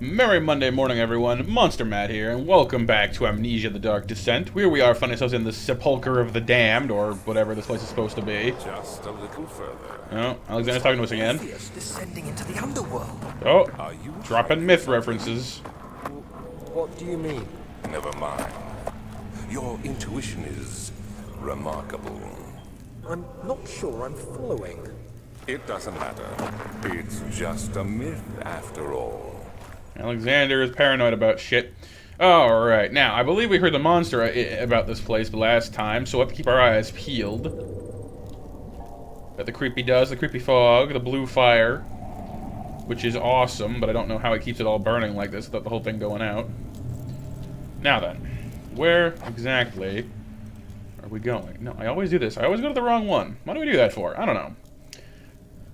Merry Monday morning, everyone. Monster Matt here, and welcome back to Amnesia: The Dark Descent. Here we are, finding ourselves in the Sepulchre of the Damned, or whatever this place is supposed to be. Just a little further. Oh, Alexander's talking to us again. Descending into the underworld. Oh, Are you dropping myth references. What do you mean? Never mind. Your intuition is remarkable. I'm not sure I'm following. It doesn't matter. It's just a myth after all. Alexander is paranoid about shit. Alright, now, I believe we heard the monster about this place the last time, so we'll have to keep our eyes peeled. Got the creepy dust, the creepy fog, the blue fire, which is awesome, but I don't know how it keeps it all burning like this without the whole thing going out. Now then, where exactly are we going? No, I always do this. I always go to the wrong one. Why do we do that for? I don't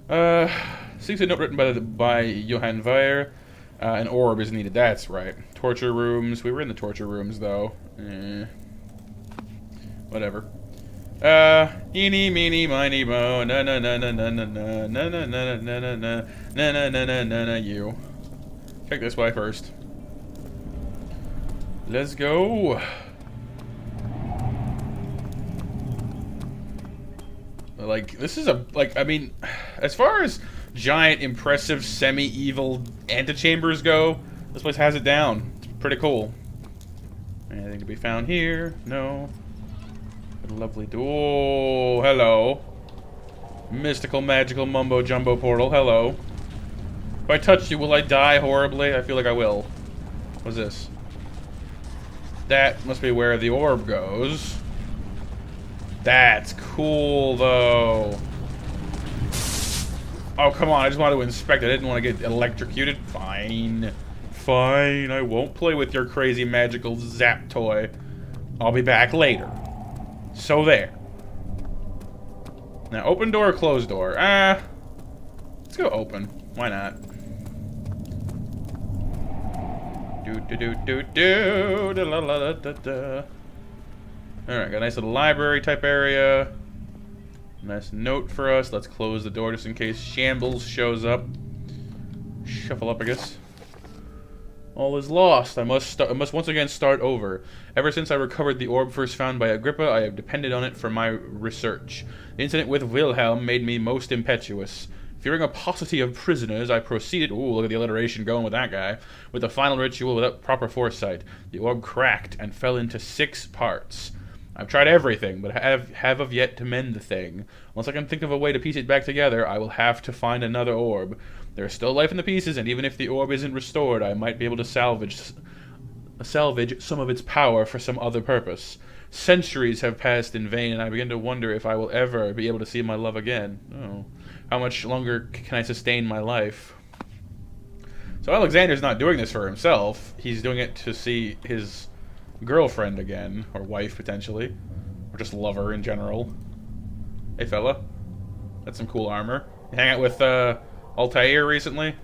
know. Seems a note written by Johann Weyer. An orb is needed. That's right. Torture rooms. We were in the torture rooms, though. Whatever. Eeny, meeny, miny, mo. Na na na na na na na na na na na na na na na na na na. You. Check this way first. Let's go. Like, this is I mean, as far as giant, impressive, semi-evil antechambers go, this place has it down. It's pretty cool. Anything to be found here? No. What a lovely door. Oh, hello. Mystical, magical, mumbo-jumbo portal. Hello. If I touch you, will I die horribly? I feel like I will. What's this? That must be where the orb goes. That's cool, though. Oh, come on. I just wanted to inspect it. I didn't want to get electrocuted. Fine. Fine. I won't play with your crazy magical zap toy. I'll be back later. So there. Now, open door or closed door? Let's go open. Why not? Alright, got a nice little library type area. Nice note for us. Let's close the door just in case Shambles shows up. Shuffle up, I guess. All is lost. I must once again start over. Ever since I recovered the orb first found by Agrippa, I have depended on it for my research. The incident with Wilhelm made me most impetuous. Fearing a paucity of prisoners, I proceeded... Ooh, look at the alliteration going with that guy. With the final ritual without proper foresight. The orb cracked and fell into 6 parts. I've tried everything, but have of yet to mend the thing. Unless I can think of a way to piece it back together, I will have to find another orb. There is still life in the pieces, and even if the orb isn't restored, I might be able to salvage some of its power for some other purpose. Centuries have passed in vain, and I begin to wonder if I will ever be able to see my love again. Oh, how much longer can I sustain my life? So Alexander's not doing this for himself. He's doing it to see his girlfriend again, or wife potentially, or just lover in general. Hey fella, that's some cool armor. You hang out with Altair recently?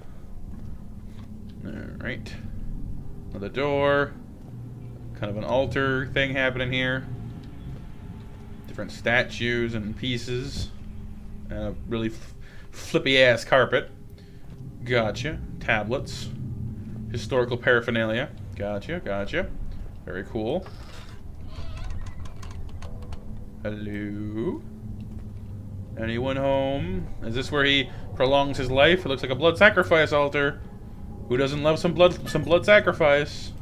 Alright. Another door. Kind of an altar thing happening here. Different statues and pieces. Really flippy ass carpet. Gotcha. Tablets. Historical paraphernalia. Gotcha, gotcha. Very cool. Hello? Anyone home? Is this where he prolongs his life? It looks like a blood sacrifice altar. Who doesn't love some blood sacrifice?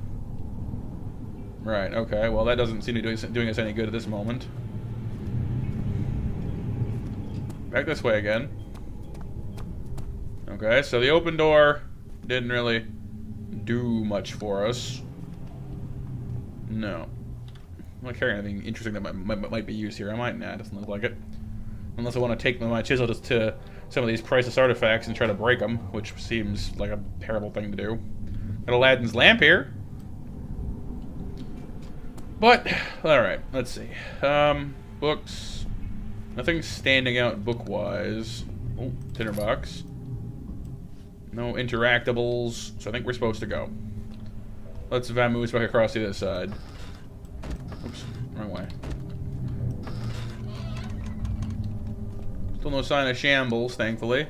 Right, okay. Well, that doesn't seem to be doing us any good at this moment. Back this way again. Okay, so the open door didn't really do much for us. No. I'm not carrying anything interesting that might be used here. I might not. Doesn't look like it. Unless I want to take my chisel just to some of these priceless artifacts and try to break them, which seems like a terrible thing to do. Got Aladdin's lamp here. But, alright, let's see. Books. Nothing standing out book-wise. Oh, tinderbox. No interactables, so I think we're supposed to go. Let's vamoose back across the other side. Oops, wrong way. Still no sign of Shambles, thankfully.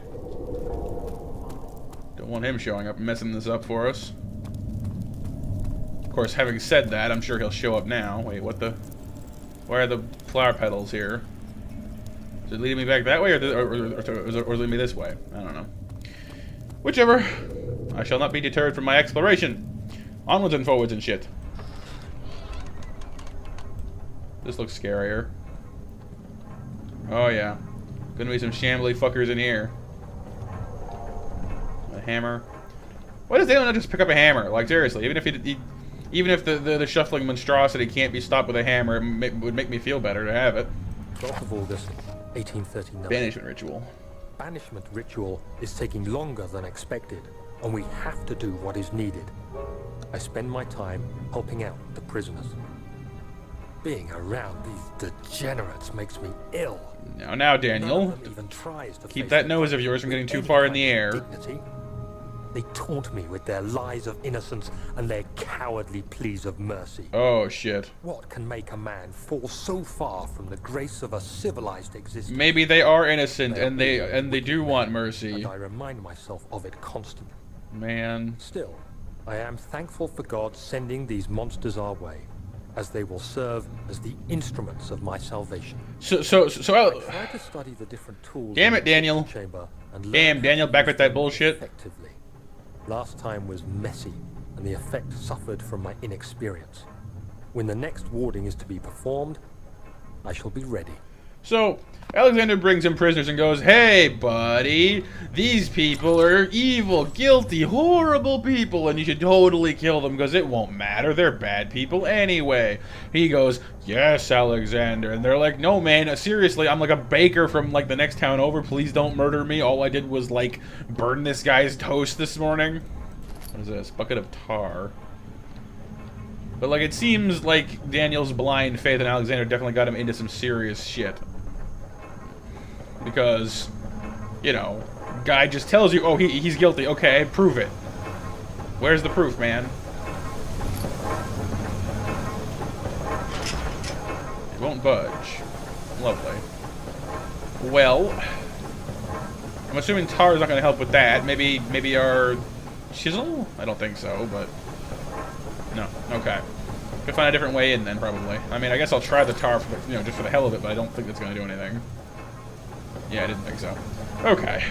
Don't want him showing up and messing this up for us. Of course, having said that, I'm sure he'll show up now. Wait, what the... Why are the flower petals here? Is it leading me back that way, or is it leading me this way? I don't know. Whichever. I shall not be deterred from my exploration. Onwards and forwards and shit. This looks scarier. Oh yeah. Gonna be some shambly fuckers in here. A hammer. Why does Dalen not just pick up a hammer? Like seriously, even if the shuffling monstrosity can't be stopped with a hammer, it would make me feel better to have it. 12th of August, 1839. Banishment ritual. Banishment ritual is taking longer than expected, and we have to do what is needed. I spend my time helping out the prisoners. Being around these degenerates makes me ill. Now, Daniel. None of them even tries to Keep face that the nose of question yours from with getting too any far in kind the of air. dignity. They taunt me with their lies of innocence and their cowardly pleas of mercy. Oh shit. What can make a man fall so far from the grace of a civilized existence? Maybe they are innocent and they do want mercy. And I remind myself of it constantly. Man. Still, I am thankful for God sending these monsters our way, as they will serve as the instruments of my salvation. So I try to study the different tools. Damn in it, the Daniel. chamber and learn Damn, how Daniel, to back use with that them bullshit. Effectively. Last time was messy, and the effect suffered from my inexperience. When the next warding is to be performed, I shall be ready. So, Alexander brings in prisoners and goes, "Hey, buddy, these people are evil, guilty, horrible people, and you should totally kill them because it won't matter. They're bad people anyway." He goes, "Yes, Alexander." And they're like, "No, man, seriously, I'm like a baker from like the next town over. Please don't murder me. All I did was like burn this guy's toast this morning." What is this? Bucket of tar. But like it seems like Daniel's blind faith in Alexander definitely got him into some serious shit. Because, you know, guy just tells you, oh, he's guilty. Okay, prove it. Where's the proof, man? It won't budge. Lovely. Well, I'm assuming tar is not going to help with that. Maybe our chisel? I don't think so, but no. Okay. Could find a different way in then, probably. I mean, I guess I'll try the tar, for the, just for the hell of it, but I don't think that's going to do anything. Yeah, I didn't think so. Okay.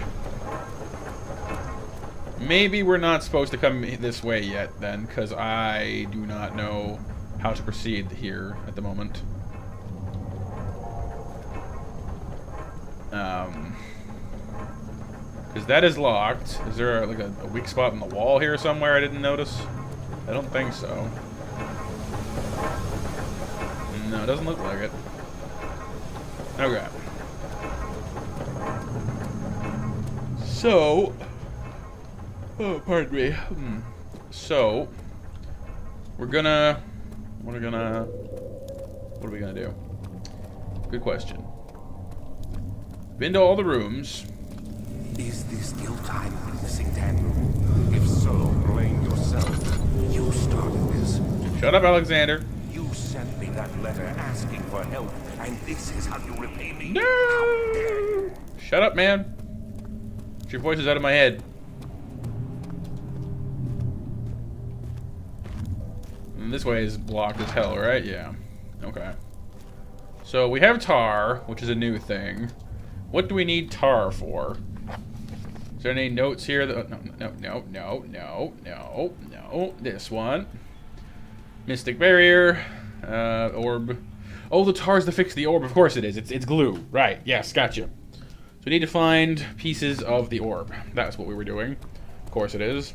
Maybe we're not supposed to come this way yet, then, because I do not know how to proceed here at the moment. Because that is locked. Is there like a weak spot in the wall here somewhere I didn't notice? I don't think so. No, it doesn't look like it. Okay. So, oh, pardon me. So, what are we gonna do? Good question. Been to all the rooms. Is this guilt I'm witnessing, Daniel? If so, blame yourself. You started this. Shut up, Alexander. You sent me that letter asking for help, and this is how you repay me? No! How dare you? Shut up, man. Your voice is out of my head. And this way is blocked as hell, right? Yeah. Okay. So we have tar, which is a new thing. What do we need tar for? Is there any notes here? No. This one. Mystic barrier. Orb. Oh, the tar's to fix the orb. Of course it is. It's glue. Right. Yes, gotcha. So we need to find pieces of the orb. That's what we were doing. Of course it is.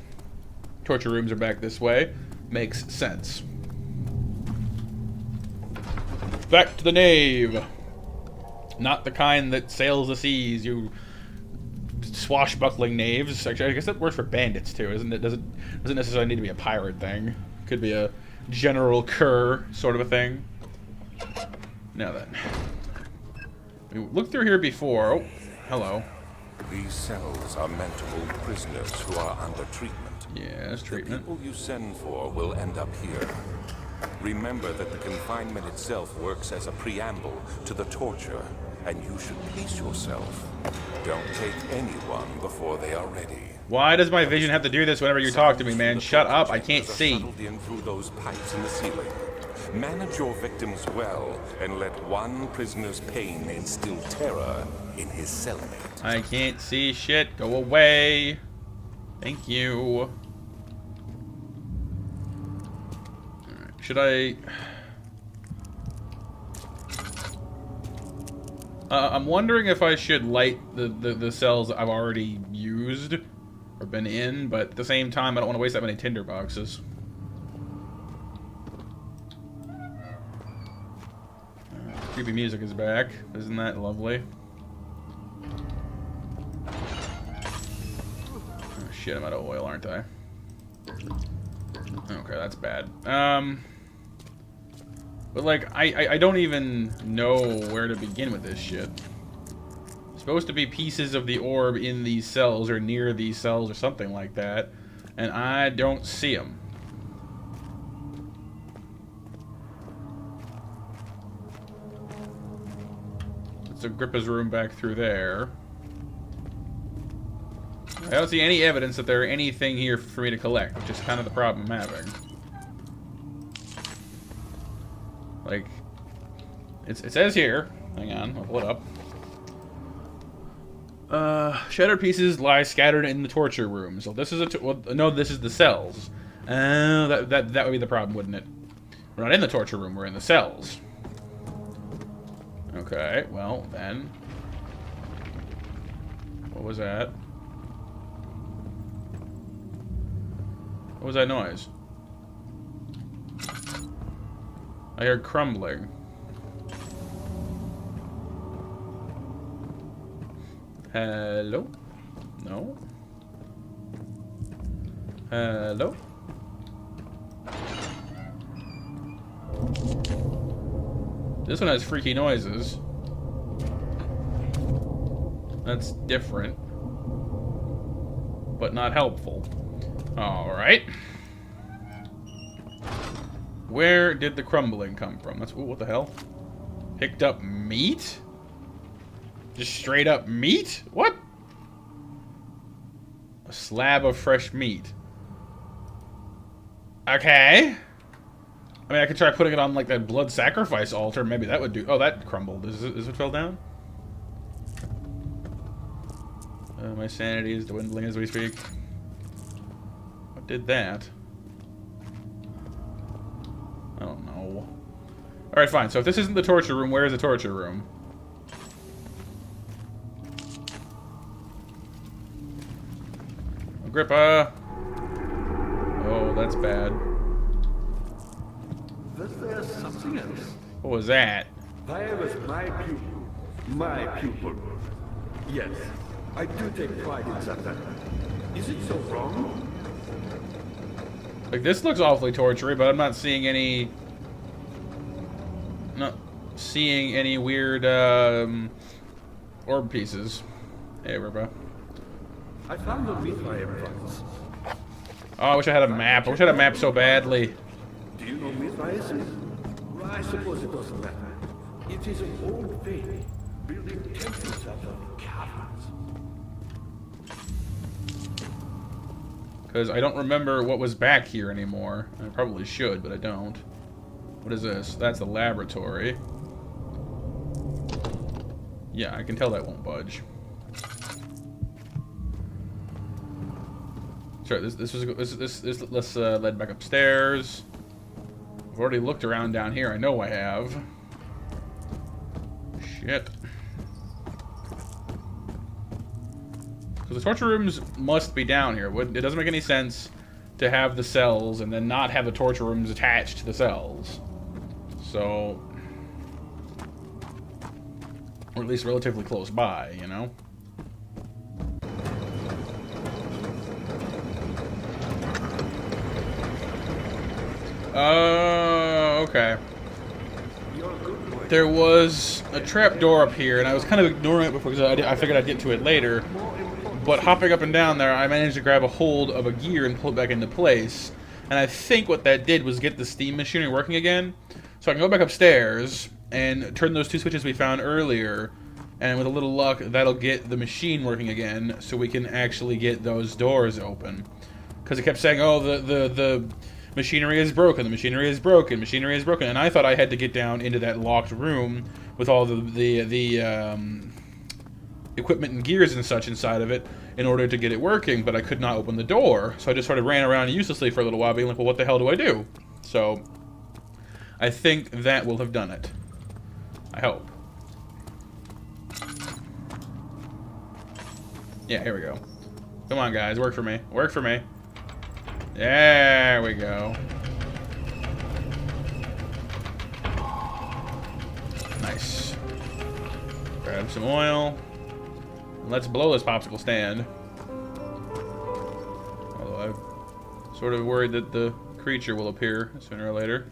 Torture rooms are back this way. Makes sense. Back to the nave. Not the kind that sails the seas, you swashbuckling knaves. Actually, I guess that works for bandits too, isn't it? Doesn't necessarily need to be a pirate thing. Could be a General Kerr sort of a thing. Now then. We looked through here before. Oh, hello. These cells are meant to hold prisoners who are under treatment. Yes, treatment. The people you send for will end up here. Remember that the confinement itself works as a preamble to the torture, and you should pace yourself. Don't take anyone before they are ready. Why does my vision have to do this whenever you talk to me, man? Shut up, I can't see. Shuttled in through those pipes in the ceiling. Manage your victims well, and let one prisoner's pain instill terror in his cellmate. I can't see shit. Go away. Thank you. Alright, should I... I'm wondering if I should light the cells I've already used or been in, but at the same time, I don't want to waste that many tinder boxes. Creepy music is back. Isn't that lovely? Oh shit, I'm out of oil, aren't I? Okay, that's bad. But like, I don't even know where to begin with this shit. Supposed to be pieces of the orb in these cells or near these cells or something like that, and I don't see them. It's Agrippa's room back through there. I don't see any evidence that there's anything here for me to collect, which is kind of the problem I'm having. Like, it says here, hang on, I'll pull it up. Shattered pieces lie scattered in the torture room. So this is no, this is the cells. That would be the problem, wouldn't it? We're not in the torture room, we're in the cells. Okay, well then. What was that? What was that noise? I heard crumbling. Hello? No? Hello? This one has freaky noises. That's different. But not helpful. Alright. Where did the crumbling come from? That's... Ooh, what the hell? Picked up meat? Just straight up meat? What? A slab of fresh meat. Okay. I mean, I could try putting it on, like, that blood sacrifice altar. Maybe that would do... Oh, that crumbled. Is it fell down? My sanity is dwindling as we speak. What did that? I don't know. Alright, fine. So if this isn't the torture room, where is the torture room? Agrippa! Oh, that's bad. There's something else. What was that? Where was my pupil? My pupil. Yes, I do take pride in that. Is it so wrong? Like, this looks awfully tortury, but I'm not seeing any... Not seeing any weird, orb pieces. Hey, Agrippa. I found a Mithraeum once. Oh, I wish I had a map. I wish I had a map so badly. Do you know Mithraeum? I suppose it doesn't matter. It is an old faith, building temples out of caverns. Because I don't remember what was back here anymore. I probably should, but I don't. What is this? That's the laboratory. Yeah, I can tell that won't budge. Sorry, let's lead back upstairs. I've already looked around down here. I know I have. Shit. So the torture rooms must be down here. It doesn't make any sense to have the cells and then not have the torture rooms attached to the cells. So... Or at least relatively close by, you know? Okay. There was a trap door up here, and I was kind of ignoring it before because I figured I'd get to it later. But hopping up and down there, I managed to grab a hold of a gear and pull it back into place. And I think what that did was get the steam machinery working again. So I can go back upstairs and turn those two switches we found earlier And with a little luck, that'll get the machine working again, so we can actually get those doors open. Because it kept saying, oh, the machinery is broken, the machinery is broken, machinery is broken. And I thought I had to get down into that locked room with all the equipment and gears and such inside of it in order to get it working, but I could not open the door. So I just sort of ran around uselessly for a little while, being like, well, what the hell do I do? So I think that will have done it. I hope. Yeah, here we go. Come on, guys. Work for me. Work for me. There we go. Nice. Grab some oil. Let's blow this popsicle stand. Although I'm sort of worried that the creature will appear sooner or later.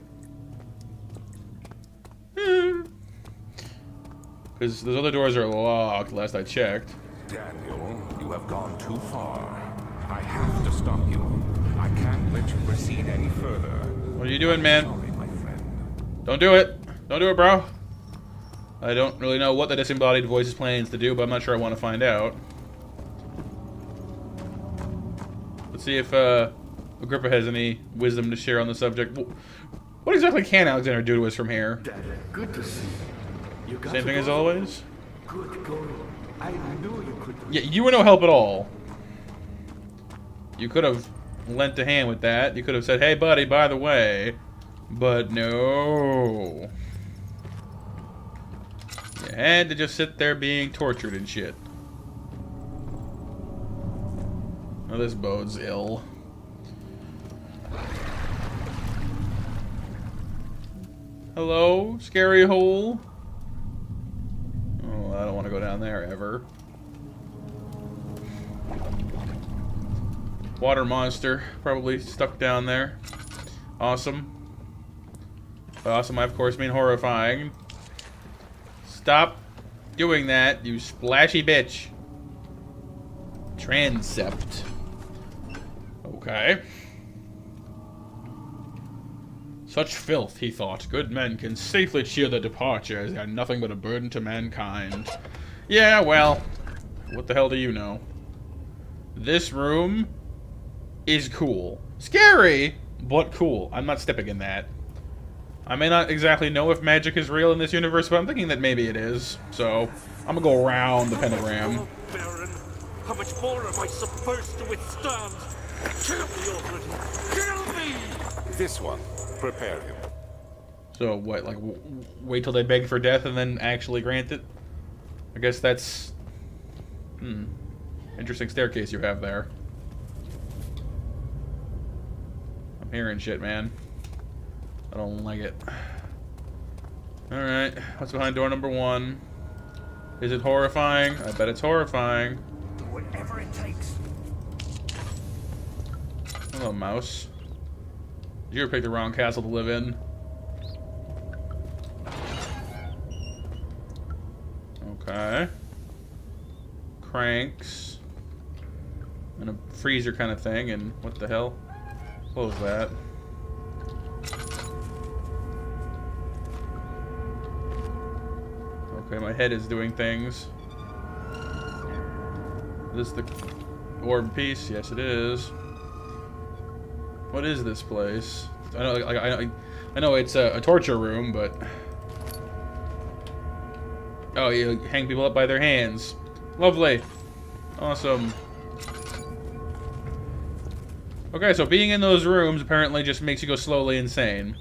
Because those other doors are locked, last I checked. Daniel, you have gone too far. I have to stop you. I can't let you proceed any further. What are you doing, man? Sorry, my friend. Don't do it. Don't do it, bro. I don't really know what the disembodied voice plans to do, but I'm not sure I want to find out. Let's see if Agrippa has any wisdom to share on the subject. What exactly can Alexander do to us from here? Dad, good to see you. Same thing as always? Good going. I knew you could do Yeah, you were no help at all. You could have lent a hand with that. You could have said, hey, buddy, by the way. But no. You had to just sit there being tortured and shit. Oh, this bodes ill. Hello, scary hole? Oh, I don't want to go down there ever. Water monster, probably stuck down there. Awesome. Awesome, I of course mean horrifying. Stop doing that, you splashy bitch. Transept. Okay. Such filth, he thought. Good men can safely cheer their departure, as they are nothing but a burden to mankind. Yeah, well, what the hell do you know? This room is cool. Scary, but cool. I'm not stepping in that. I may not exactly know if magic is real in this universe, but I'm thinking that maybe it is. So, I'm gonna go around the pentagram. Oh, Baron, how much more am I supposed to withstand? Kill me already! Kill me! This one. Prepare him. So, what, like, wait till they beg for death and then actually grant it? I guess that's... Interesting staircase you have there. I'm hearing shit, man. I don't like it. Alright, what's behind door number 1? Is it horrifying? I bet it's horrifying. Whatever it takes. Hello, mouse. Did you ever pick the wrong castle to live in? Okay. Cranks. And a freezer kind of thing, and what the hell? Close that. Okay, my head is doing things. Is this the orb piece? Yes, it is. What is this place? I know it's a torture room, but... Oh, you hang people up by their hands. Lovely. Awesome. Okay, so being in those rooms apparently just makes you go slowly insane.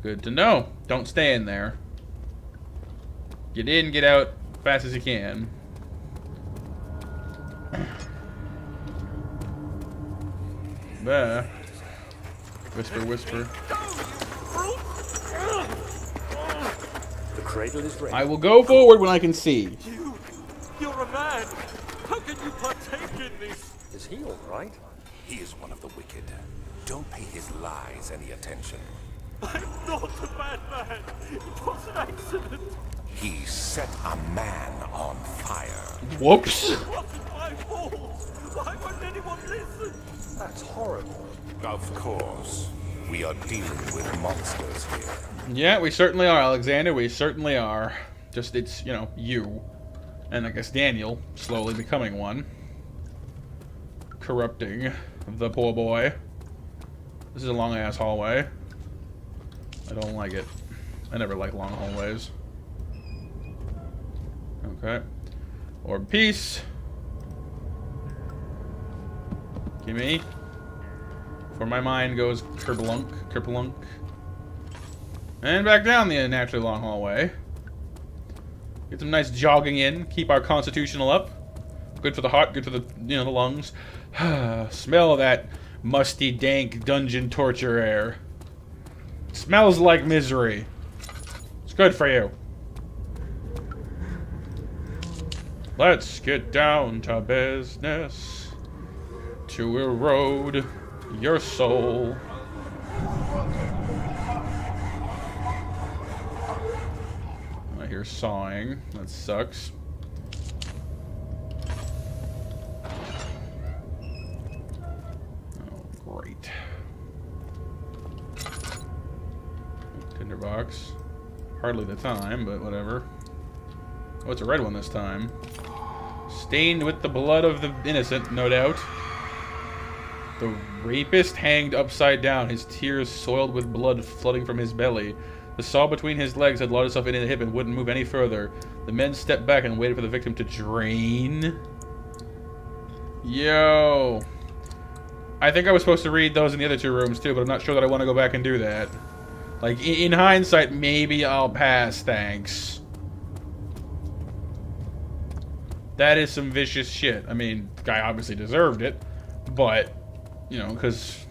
Good to know. Don't stay in there. Get in, get out, fast as you can. Bah. Whisper, whisper. The cradle is ready. I will go forward when I can see. You're a man! How can you partake in this? Is he all right? He is one of the wicked. Don't pay his lies any attention. I'm not a bad man! It was an accident! He set a man on fire. Whoops. It wasn't my fault! Why won't anyone listen? That's horrible. Of course. We are dealing with monsters here. Yeah, we certainly are, Alexander. We certainly are. Just, it's, you know, you. And I guess Daniel slowly becoming one. Corrupting the poor boy. This is a long-ass hallway. I don't like it. I never like long hallways. Okay. Orb peace. Gimme. For my mind goes kerblunk, kerplunk. And back down the naturally long hallway. Get some nice jogging in. Keep our constitutional up. Good for the heart, good for the, you know, the lungs. Smell that musty, dank dungeon torture air. Smells like misery. It's good for you. Let's get down to business to erode your soul. I hear sawing. That sucks. Oh, great. Tinderbox. Hardly the time, but whatever. Oh, it's a red one this time. Stained with the blood of the innocent, no doubt. The rapist hanged upside down, his tears soiled with blood flooding from his belly. The saw between his legs had lodged itself into the hip and wouldn't move any further. The men stepped back and waited for the victim to drain. Yo. I think I was supposed to read those in the other two rooms too, but I'm not sure that I want to go back and do that. Like, in hindsight, maybe I'll pass, thanks. That is some vicious shit. I mean, the guy obviously deserved it, but, you know, because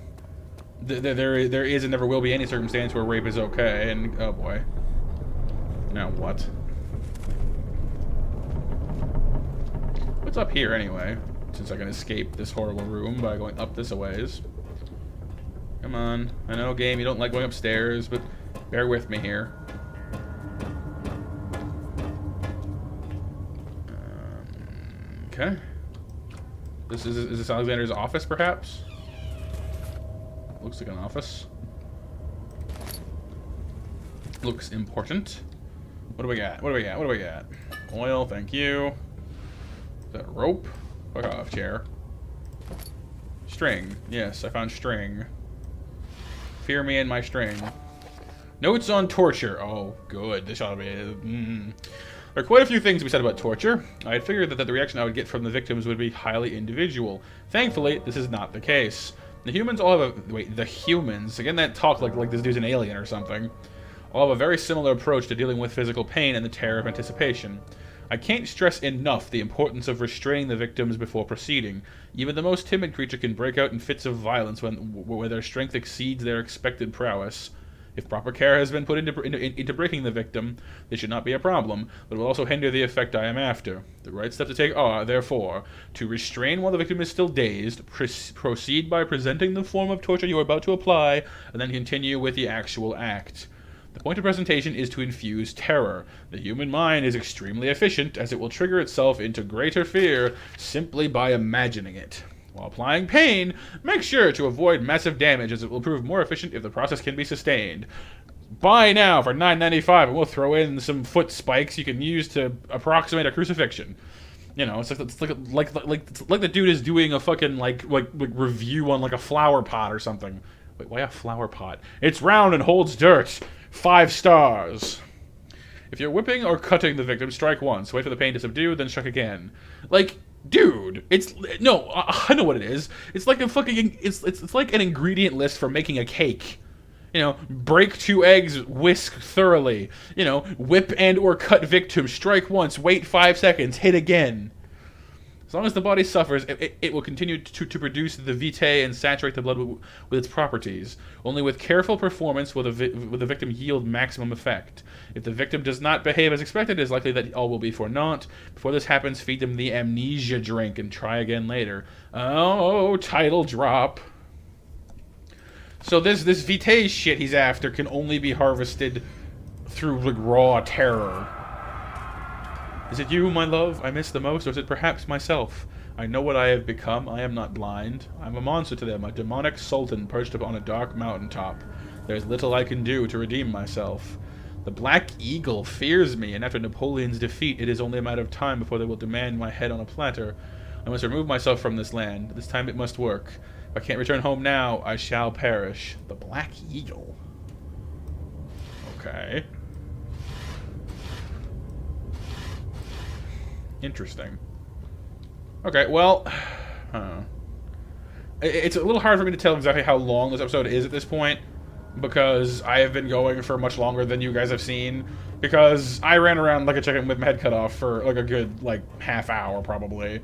there is and never will be any circumstance where rape is okay, and, oh boy. Now what? What's up here, anyway? Since I can escape this horrible room by going up this a ways. Come on. I know, game, you don't like going upstairs, but bear with me here. Okay. Is this Alexander's office, perhaps? Looks like an office. Looks important. What do we got? What do we got? What do we got? Oil, thank you. Is that rope? Fuck off, chair. String. Yes, I found string. Fear me and my string. Notes on torture. Oh, good. This ought to be... There are quite a few things to be said about torture. I had figured that the reaction I would get from the victims would be highly individual. Thankfully, this is not the case. The humans all have a... Wait, the humans? Again, that talk like this dude's an alien or something. All have a very similar approach to dealing with physical pain and the terror of anticipation. I can't stress enough the importance of restraining the victims before proceeding. Even the most timid creature can break out in fits of violence where their strength exceeds their expected prowess. If proper care has been put into breaking the victim, this should not be a problem, but will also hinder the effect I am after. The right step to take are, therefore, to restrain while the victim is still dazed, proceed by presenting the form of torture you are about to apply, and then continue with the actual act. The point of presentation is to infuse terror. The human mind is extremely efficient, as it will trigger itself into greater fear simply by imagining it. While applying pain, make sure to avoid massive damage, as it will prove more efficient if the process can be sustained. Buy now for $9.95, and we'll throw in some foot spikes you can use to approximate a crucifixion. You know, it's like the dude is doing a fucking like review on like a flower pot or something. Wait, why a flower pot? It's round and holds dirt. 5 stars. If you're whipping or cutting the victim, strike once. Wait for the pain to subdue, then strike again. Like, dude, it's no. I know what it is. It's like a fucking. It's like an ingredient list for making a cake. You know, break 2 eggs, whisk thoroughly. You know, whip and or cut victim, strike once, wait 5 seconds, hit again. As long as the body suffers, it will continue to produce the vitae and saturate the blood with its properties. Only with careful performance will the victim yield maximum effect. If the victim does not behave as expected, it is likely that all will be for naught. Before this happens, feed them the amnesia drink and try again later. Oh, title drop. So this vitae shit he's after can only be harvested through like raw terror. Is it you, my love, I miss the most, or is it perhaps myself? I know what I have become. I am not blind. I am a monster to them, a demonic sultan perched upon a dark mountaintop. There is little I can do to redeem myself. The Black Eagle fears me, and after Napoleon's defeat, it is only a matter of time before they will demand my head on a platter. I must remove myself from this land. This time it must work. If I can't return home now, I shall perish. The Black Eagle. Okay. Interesting. Okay, well... It's a little hard for me to tell exactly how long this episode is at this point, because I have been going for much longer than you guys have seen, because I ran around like a chicken with my head cut off for like a good, like, half hour, probably.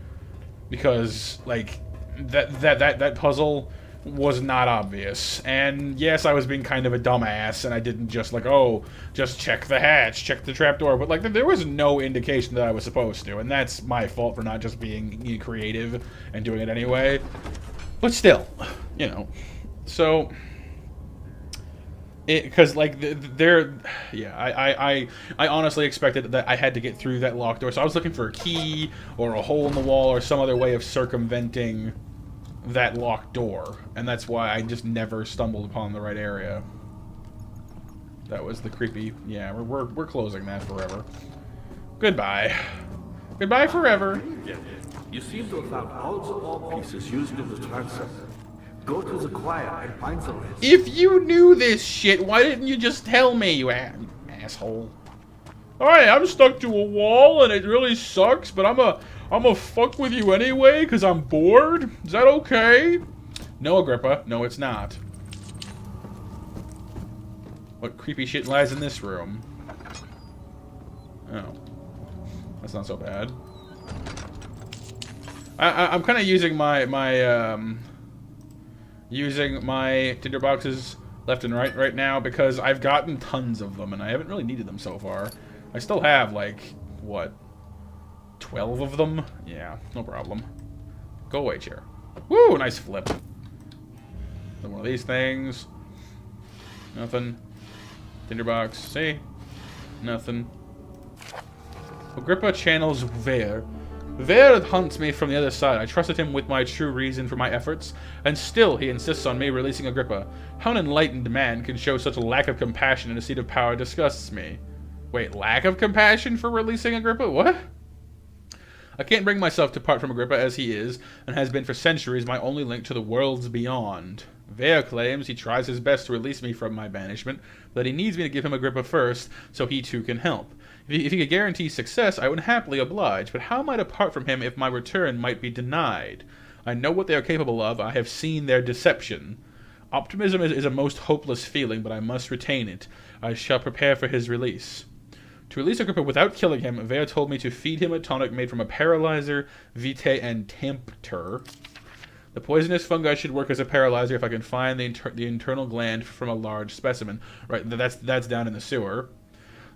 Because, like, that puzzle was not obvious. And yes, I was being kind of a dumbass, and I didn't just like, oh, just check the hatch, check the trapdoor, but like there was no indication that I was supposed to, and that's my fault for not just being creative and doing it anyway. But still, you know, so because like I honestly expected that I had to get through that locked door, so I was looking for a key or a hole in the wall or some other way of circumventing that locked door, and that's why I just never stumbled upon the right area. That was the creepy. Yeah, we're closing that forever. Goodbye. Goodbye forever. You seem to have found all the ore pieces used in the transept. Go to the choir and find the rest. If you knew this shit, why didn't you just tell me, you asshole? Alright, I'm stuck to a wall and it really sucks, but I'm a fuck with you anyway because I'm bored? Is that okay? No, Agrippa. No, it's not. What creepy shit lies in this room? Oh. That's not so bad. I'm kind of using my tinderboxes left and right now because I've gotten tons of them and I haven't really needed them so far. I still have like what, 12 of them? Yeah, no problem. Go away, chair. Woo, nice flip. Then one of these things. Nothing. Tinderbox. See? Nothing. Agrippa channels Vare. Vare hunts me from the other side. I trusted him with my true reason for my efforts, and still he insists on me releasing Agrippa. How an enlightened man can show such a lack of compassion in a seat of power disgusts me. Wait, lack of compassion for releasing Agrippa? What? I can't bring myself to part from Agrippa as he is, and has been for centuries my only link to the worlds beyond. Vare claims he tries his best to release me from my banishment, but he needs me to give him Agrippa first, so he too can help. If he could guarantee success, I would happily oblige, but how might I part from him if my return might be denied? I know what they are capable of, I have seen their deception. Optimism is a most hopeless feeling, but I must retain it. I shall prepare for his release. To release Agrippa without killing him, Vare told me to feed him a tonic made from a paralyzer, vitae, and tempter. The poisonous fungi should work as a paralyzer if I can find the internal gland from a large specimen. Right, that's down in the sewer.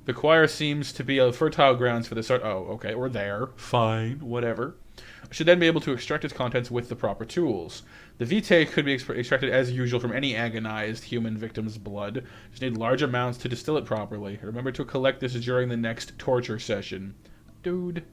The choir seems to be a fertile grounds for the start. Oh, okay, or there. Fine, whatever. I should then be able to extract its contents with the proper tools. The vitae could be extracted as usual from any agonized human victim's blood. Just need large amounts to distill it properly. Remember to collect this during the next torture session. Dude.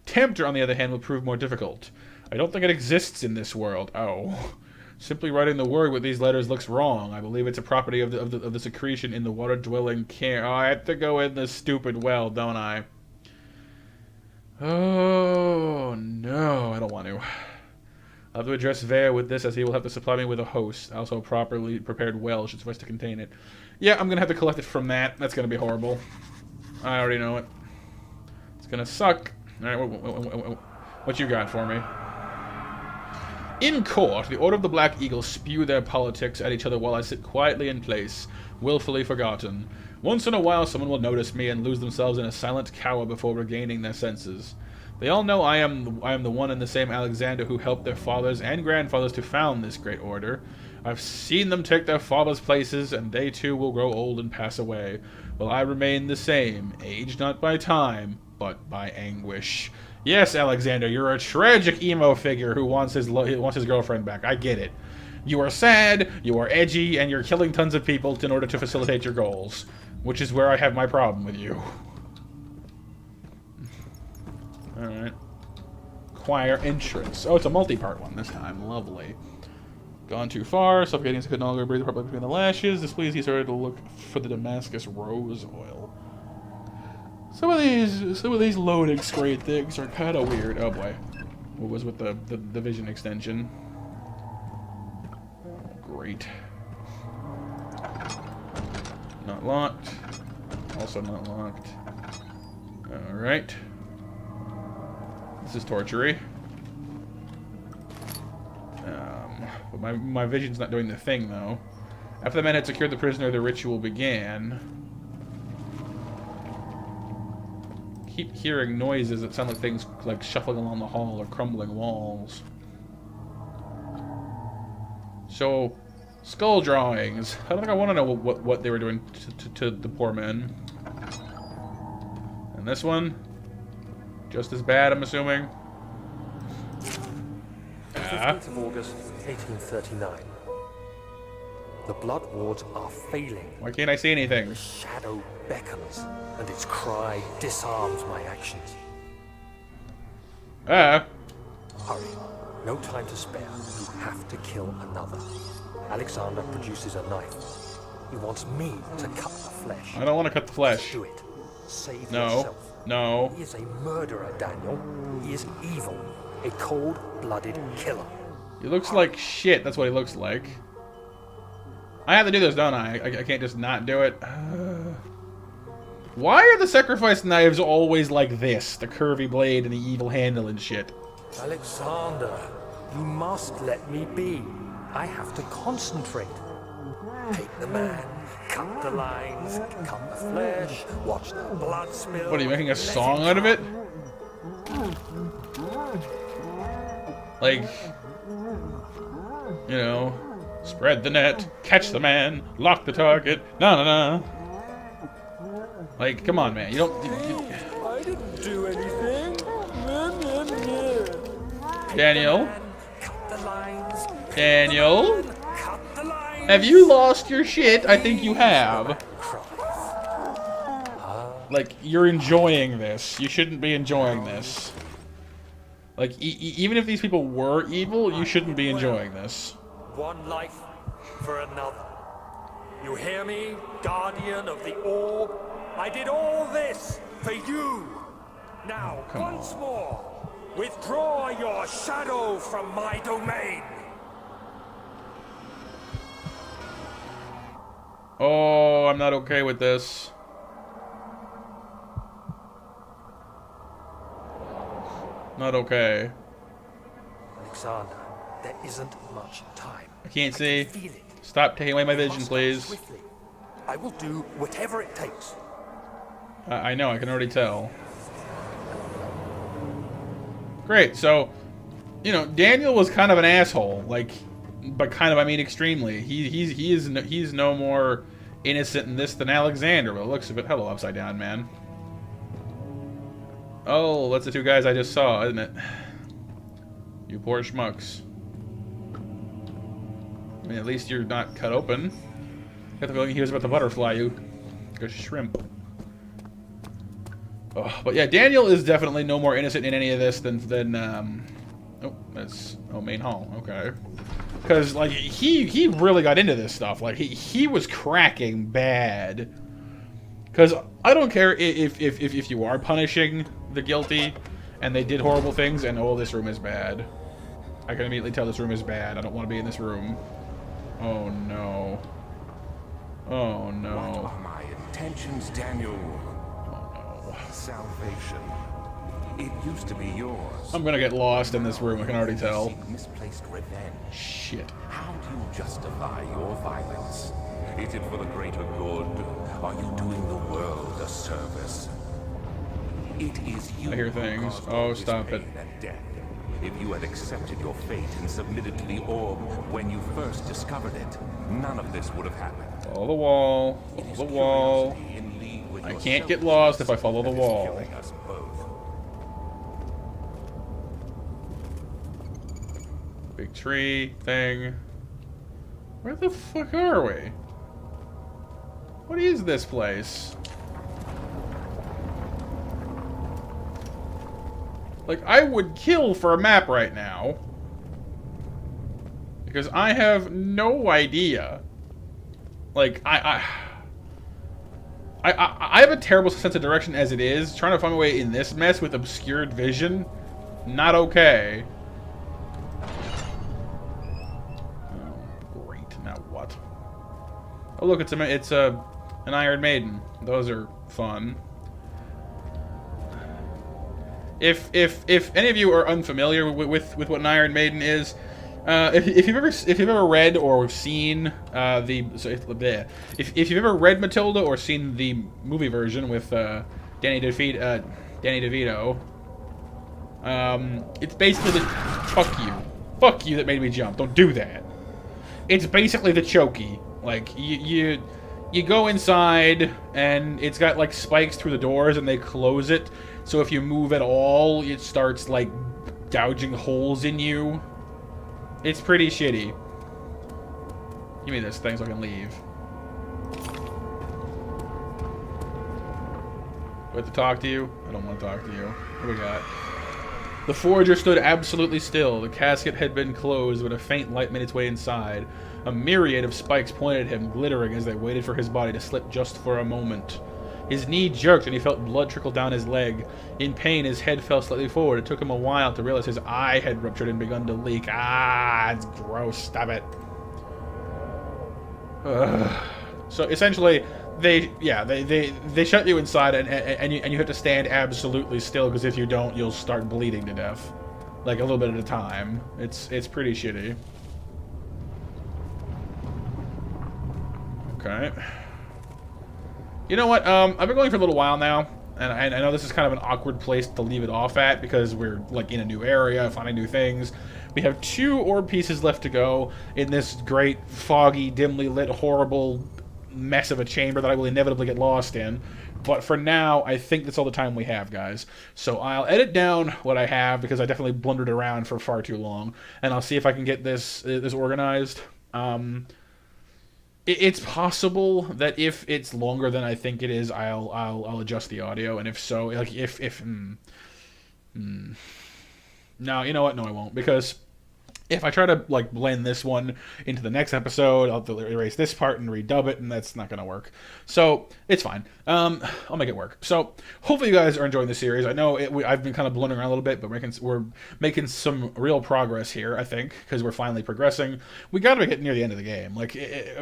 Tempter, on the other hand, will prove more difficult. I don't think it exists in this world. Oh. Simply writing the word with these letters looks wrong. I believe it's a property of the secretion in the water-dwelling can. Oh, I have to go in this stupid well, don't I? Oh, no. I don't want to. I'll have to address Vare with this, as he will have to supply me with a host. Also, a properly prepared well should suffice to contain it. Yeah, I'm going to have to collect it from that. That's going to be horrible. I already know it. It's going to suck. All right, what you got for me? In court, the Order of the Black Eagle spew their politics at each other while I sit quietly in place, willfully forgotten. Once in a while, someone will notice me and lose themselves in a silent cower before regaining their senses. They all know I am the one and the same Alexander who helped their fathers and grandfathers to found this great order. I've seen them take their fathers' places, and they too will grow old and pass away, while I remain the same, aged not by time, but by anguish. Yes, Alexander, you're a tragic emo figure who wants his girlfriend back. I get it. You are sad, you are edgy, and you're killing tons of people in order to facilitate your goals, which is where I have my problem with you. Alright. Choir entrance. Oh, it's a multi-part one this time. Lovely. Gone too far. Suffocating as he could no longer breathe properly between the lashes. Displeased, he started to look for the Damascus rose oil. Some of these loading screen things are kind of weird. Oh boy. What was with the vision extension? Great. Not locked. Also not locked. Alright. This is tortury. But my vision's not doing the thing, though. After the men had secured the prisoner, the ritual began. Keep hearing noises that sound like things like shuffling along the hall or crumbling walls. So, skull drawings. I don't think I want to know what they were doing to the poor men. And this one, just as bad, I'm assuming. 15th of August, 1839. The blood wards are failing. Why can't I see anything? The shadow beckons, and its cry disarms my actions. Ah. Hurry. No time to spare. You have to kill another. Alexander produces a knife. He wants me to cut the flesh. I don't want to cut the flesh. Do it. Save No. yourself. No. He is a murderer, Daniel. He is evil. A cold-blooded killer. He looks like shit. That's what he looks like. I have to do this, don't I? I can't just not do it. Why are the sacrifice knives always like this? The curvy blade and the evil handle and shit. Alexander, you must let me be. I have to concentrate. Take the man, cut the lines, cut the flesh, watch the blood spill. What, are you making a song out of it? Like, you know, spread the net, catch the man, lock the target, na. Like, come on, man. You don't... I didn't do anything. Daniel? Cut the lines. Daniel? Cut the lines. Have you lost your shit? I think you have. Like, you're enjoying this. You shouldn't be enjoying this. Like, even if these people were evil, you shouldn't be enjoying this. One life for another. You hear me, guardian of the orb? I did all this for you. Now, once more, withdraw your shadow from my domain. Oh, I'm not okay with this. Not okay. Alexander, there isn't much time. I can't see. Feel it. Stop taking away my vision, Must act please. swiftly. I will do whatever it takes. I know, I can already tell. Great, so, you know, Daniel was kind of an asshole, like, but kind of, I mean, extremely. He's no more innocent in this than Alexander, but it looks a bit... Hello, Upside Down, man. Oh, that's the two guys I just saw, isn't it? You poor schmucks. I mean, at least you're not cut open. Got the feeling he was about to butterfly you. Like a shrimp. Oh, but yeah, Daniel is definitely no more innocent in any of this than oh, that's main hall. Okay, because like he really got into this stuff. Like he was cracking bad. Because I don't care if you are punishing the guilty and they did horrible things and oh, this room is bad. I can immediately tell this room is bad. I don't want to be in this room. Oh no. Oh no. What are my intentions, Daniel? Salvation. It used to be yours. I'm gonna get lost in this room, I can already tell. Seek misplaced revenge. Shit. How do you justify your violence? Is it for the greater good? Are you doing the world a service? It is you. I hear who things. caused Oh, all this stop pain it. and death. If you had accepted your fate and submitted to the orb when you first discovered it, none of this would have happened. Follow the wall. It is Follow the wall. curiosity in league with I your can't get selfishness lost if I follow the that is wall. killing us both. Big tree thing. Where the fuck are we? What is this place? Like, I would kill for a map right now. Because I have no idea. Like, I have a terrible sense of direction as it is. Trying to find my way in this mess with obscured vision, not okay. Oh, great. Now what? Oh, look, it's an Iron Maiden. Those are fun. If any of you are unfamiliar with what an Iron Maiden is, if you've ever read or seen if you've ever read Matilda or seen the movie version with Danny DeVito, it's basically the fuck you that made me jump. Don't do that. It's basically the Chokey. Like you go inside and it's got like spikes through the doors and they close it. So if you move at all, it starts like gouging holes in you. It's pretty shitty. Give me this thing so I can leave. Do I have to talk to you? I don't want to talk to you. What do we got? The Forager stood absolutely still. The casket had been closed, but a faint light made its way inside. A myriad of spikes pointed at him, glittering as they waited for his body to slip just for a moment. His knee jerked and he felt blood trickle down his leg. In pain, his head fell slightly forward. It took him a while to realize his eye had ruptured and begun to leak. Ah, it's gross. Stop it. Ugh. So essentially, they shut you inside and you have to stand absolutely still, because if you don't, you'll start bleeding to death, like a little bit at a time. It's pretty shitty. Okay. You know what? I've been going for a little while now, and I know this is kind of an awkward place to leave it off at because we're like in a new area, finding new things. We have 2 orb pieces left to go in this great, foggy, dimly lit, horrible mess of a chamber that I will inevitably get lost in. But for now, I think that's all the time we have, guys. So I'll edit down what I have because I definitely blundered around for far too long, and I'll see if I can get this organized. It's possible that if it's longer than I think it is, I'll adjust the audio, and if so, like no, you know what? No, I won't, because if I try to like blend this one into the next episode, I'll have to erase this part and redub it, and that's not gonna work. So it's fine. I'll make it work. So hopefully you guys are enjoying the series. I know I've been kind of blundering around a little bit, but we're making some real progress here, I think, because we're finally progressing. We got to get near the end of the game. Like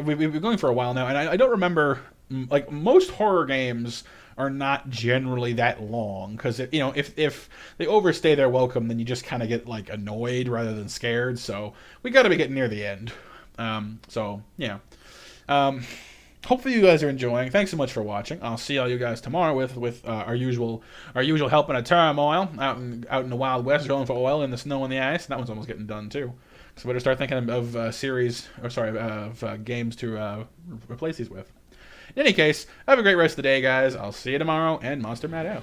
we've been going for a while now, and I don't remember, like, most horror games are not generally that long, because if they overstay their welcome, then you just kind of get like annoyed rather than scared. So we got to be getting near the end. So yeah. Hopefully you guys are enjoying. Thanks so much for watching. I'll see all you guys tomorrow with our usual help in a turmoil out in the Wild West, going for oil in the snow and the ice. That one's almost getting done too. So better start thinking of games to replace these with. In any case, have a great rest of the day, guys. I'll see you tomorrow, and Monster Matt out.